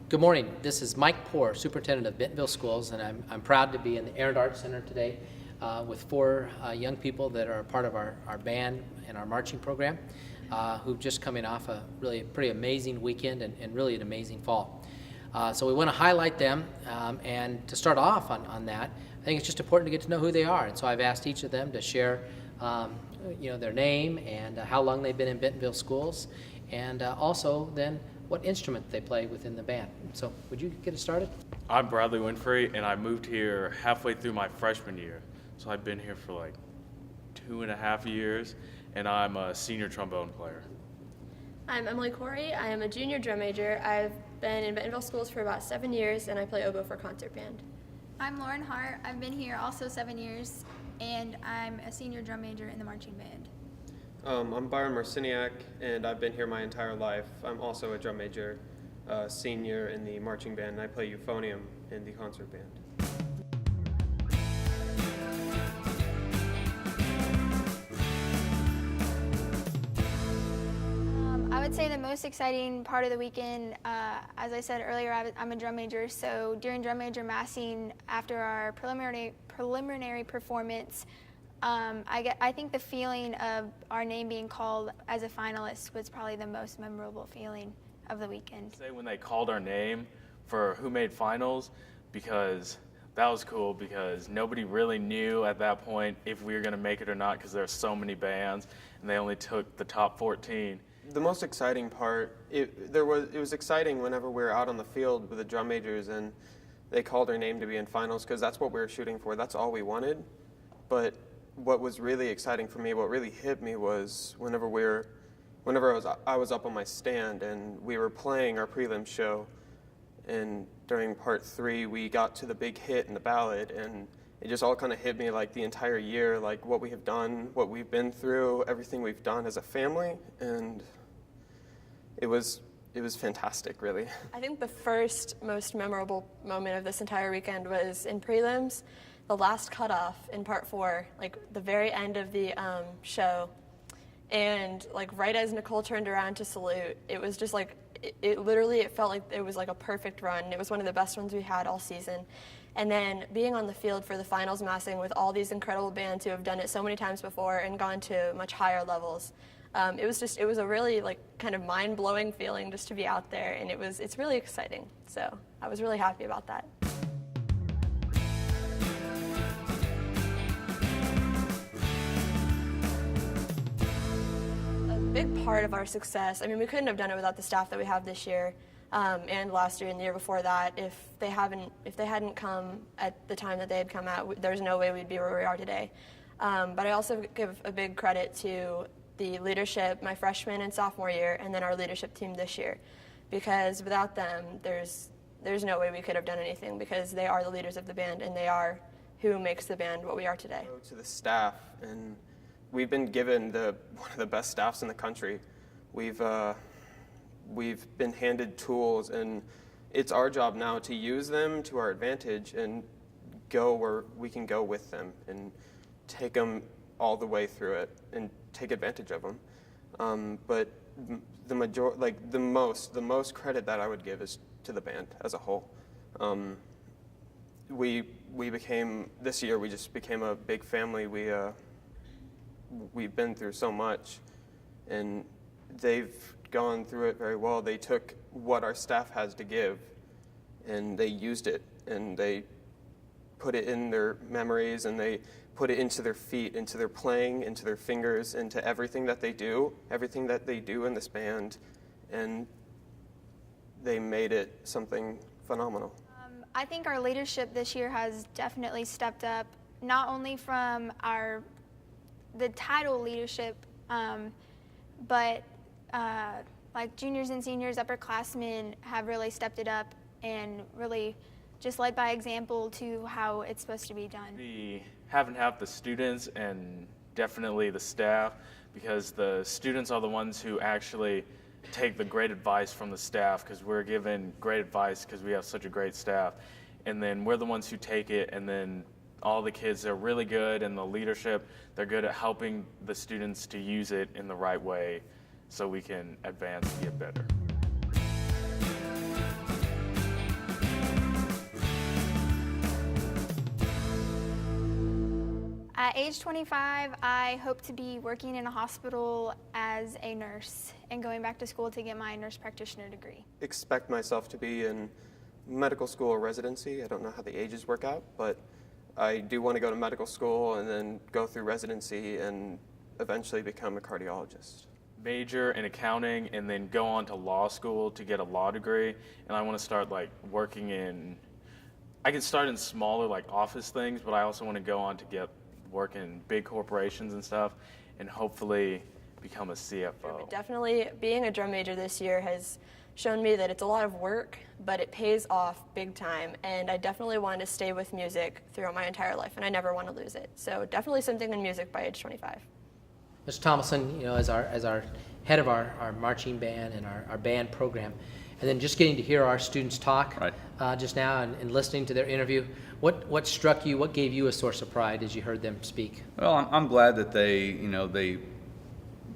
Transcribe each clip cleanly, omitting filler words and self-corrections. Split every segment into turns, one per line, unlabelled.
Good morning. This is Mike Poore, Superintendent of Bentonville Schools, and I'm proud to be in the Errant Arts Center today with four young people that are a part of our band and our marching program who've just coming off a really pretty amazing weekend and really an amazing fall. So we want to highlight them, and to start off on that, I think it's just important to get to know who they are. And so I've asked each of them to share their name and how long they've been in Bentonville Schools, and also then what instrument they play within the band. So would you get us started?
I'm Bradley Winfrey, and I moved here halfway through my freshman year. So I've been here for like 2.5 years, and I'm a senior trombone player.
I'm Emily Corey. I am a junior drum major. I've been in Bentonville Schools for about 7 years, and I play oboe for concert band.
I'm Lauren Hart. I've been here also 7 years, and I'm a senior drum major in the marching band.
I'm Byron Marciniak, and I've been here my entire life. I'm also a drum major, senior in the marching band, and I play euphonium in the concert band.
I would say the most exciting part of the weekend, as I said earlier, I'm a drum major, so during drum major massing, after our preliminary performance, I think the feeling of our name being called as a finalist was probably the most memorable feeling of the weekend.
Say when they called our name for who made finals, because that was cool, because nobody really knew at that point if we were going to make it or not, because there are so many bands and they only took the top 14.
The most exciting part, it was exciting whenever we were out on the field with the drum majors and they called our name to be in finals, because that's what we were shooting for. That's all we wanted. But what was really exciting for me, what really hit me, was whenever I was up on my stand and we were playing our prelim show, and during part 3 we got to the big hit in the ballad, and it just all kind of hit me, like the entire year, like what we have done, what we've been through, everything we've done as a family, and it was fantastic, really.
I think the first most memorable moment of this entire weekend was in prelims, the last cutoff in part 4, like the very end of the show, and like right as Nicole turned around to salute, it was just like, it felt like it was like a perfect run. It was one of the best ones we had all season. And then being on the field for the finals massing with all these incredible bands who have done it so many times before and gone to much higher levels, it was a really like kind of mind-blowing feeling just to be out there, and it's really exciting. So I was really happy about that. A big part of our success, I mean, we couldn't have done it without the staff that we have this year, and last year and the year before that. If they hadn't come at the time that they had come out, there's no way we'd be where we are today. But I also give a big credit to the leadership my freshman and sophomore year, and then our leadership team this year, because without them, there's no way we could have done anything, because they are the leaders of the band and they are who makes the band what we are today.
To the staff, and we've been given one of the best staffs in the country. We've been handed tools, and it's our job now to use them to our advantage and go where we can go with them and take them all the way through it and take advantage of them. But the most credit that I would give is to the band as a whole. This year we just became a big family. We've been through so much, and they've gone through it very well. They took what our staff has to give, and they used it, and they put it in their memories, and they put it into their feet, into their playing, into their fingers, into everything that they do in this band, and they made it something phenomenal.
I think our leadership this year has definitely stepped up, not only from the title leadership, but like juniors and seniors, upperclassmen have really stepped it up and really just led by example to how it's supposed to be done.
We haven't had the students and definitely the staff, because the students are the ones who actually take the great advice from the staff, because we're given great advice because we have such a great staff, and then we're the ones who take it, and then all the kids are really good, and the leadership, they're good at helping the students to use it in the right way so we can advance and get better.
At age 25, I hope to be working in a hospital as a nurse and going back to school to get my nurse practitioner degree.
Expect myself to be in medical school or residency. I don't know how the ages work out, but I do want to go to medical school and then go through residency and eventually become a cardiologist.
Major in accounting and then go on to law school to get a law degree. And I want to start like working in, I can start in smaller like office things, but I also want to go on to get work in big corporations and stuff and hopefully become a CFO.
Definitely being a drum major this year has shown me that it's a lot of work, but it pays off big time. And I definitely want to stay with music throughout my entire life, and I never want to lose it. So definitely something in music by age 25.
Mr. Thomason, as our head of our marching band and our band program, and then just getting to hear our students talk just now and listening to their interview, what struck you, what gave you a source of pride as you heard them speak?
Well, I'm glad that they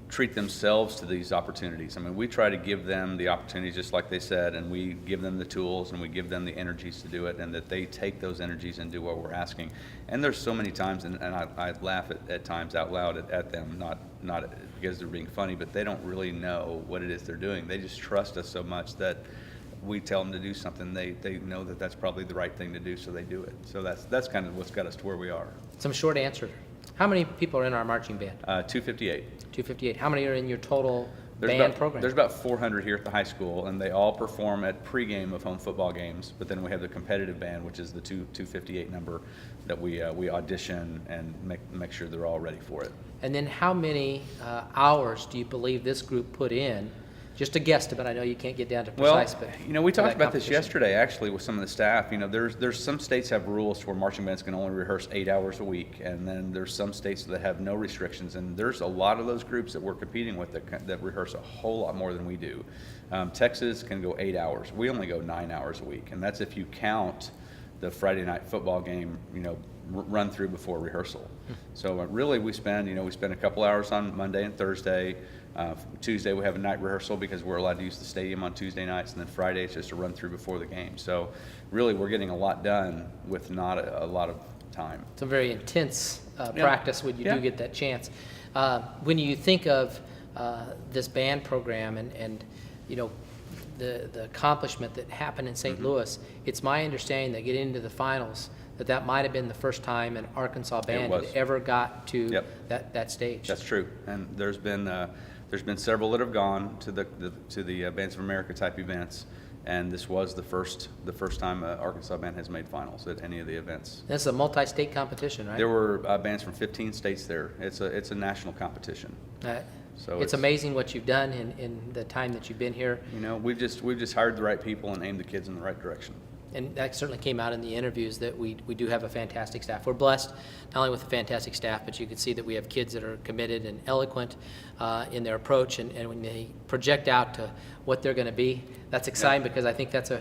treat themselves to these opportunities. I mean, we try to give them the opportunities just like they said, and we give them the tools and we give them the energies to do it, and that they take those energies and do what we're asking. And there's so many times, and I laugh at times out loud at them, not because they're being funny, but they don't really know what it is they're doing. They just trust us so much that we tell them to do something, they know that that's probably the right thing to do, so they do it. So that's kind of what's got us to where we are.
Some short answer. How many people are in our marching band?
258.
258. How many are in your total
There's
band
about,
program?
There's about 400 here at the high school, and they all perform at pregame of home football games. But then we have the competitive band, which is the 258 number that we audition and make sure they're all ready for it.
And then how many hours do you believe this group put in? Just a guesstimate. I know you can't get down to precise, but
we talked
that
about this
competition.
yesterday actually with some of the staff. There's some states have rules where marching bands can only rehearse 8 hours a week, and then there's some states that have no restrictions. And there's a lot of those groups that we're competing with that rehearse a whole lot more than we do. Texas can go 8 hours. We only go 9 hours a week, and that's if you count the Friday night football game, run through before rehearsal. So really, we spend a couple hours on Monday and Thursday. Tuesday we have a night rehearsal because we're allowed to use the stadium on Tuesday nights, and then Friday it's just a run through before the game. So really, we're getting a lot done with not a lot of time.
It's a very intense practice when you do get that chance. When you think of this band program and the accomplishment that happened in St. Louis, it's my understanding that getting into the finals, that might have been the first time an Arkansas band had ever got to that stage.
That's true, and there's been several that have gone to the Bands of America type events, and this was the first time an Arkansas band has made finals at any of the events.
This is a multi-state competition, right?
There were bands from 15 states there. It's a national competition. So
it's amazing what you've done in the time that you've been here.
We've just hired the right people and aimed the kids in the right direction.
And that certainly came out in the interviews that we do have a fantastic staff. We're blessed not only with a fantastic staff, but you can see that we have kids that are committed and eloquent in their approach, and when they project out to what they're going to be, that's exciting because I think that's a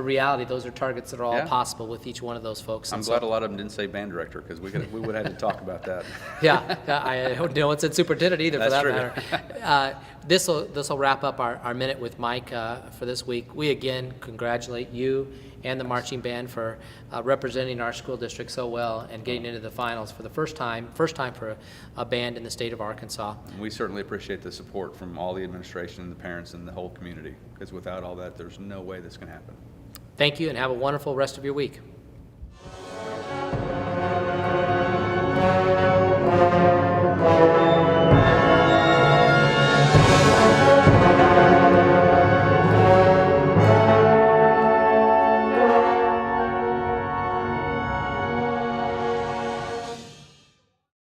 reality. Those are targets that are all possible with each one of those folks.
I'm glad a lot of them didn't say band director because we would have had to talk about that.
I don't know what's in superintendent either for that matter. This will wrap up our minute with Mike for this week. We again congratulate you and the marching band for representing our school district so well and getting into the finals for the first time for a band in the state of Arkansas.
We certainly appreciate the support from all the administration, the parents, and the whole community, because without all that, there's no way this can happen.
Thank you, and have a wonderful rest of your week.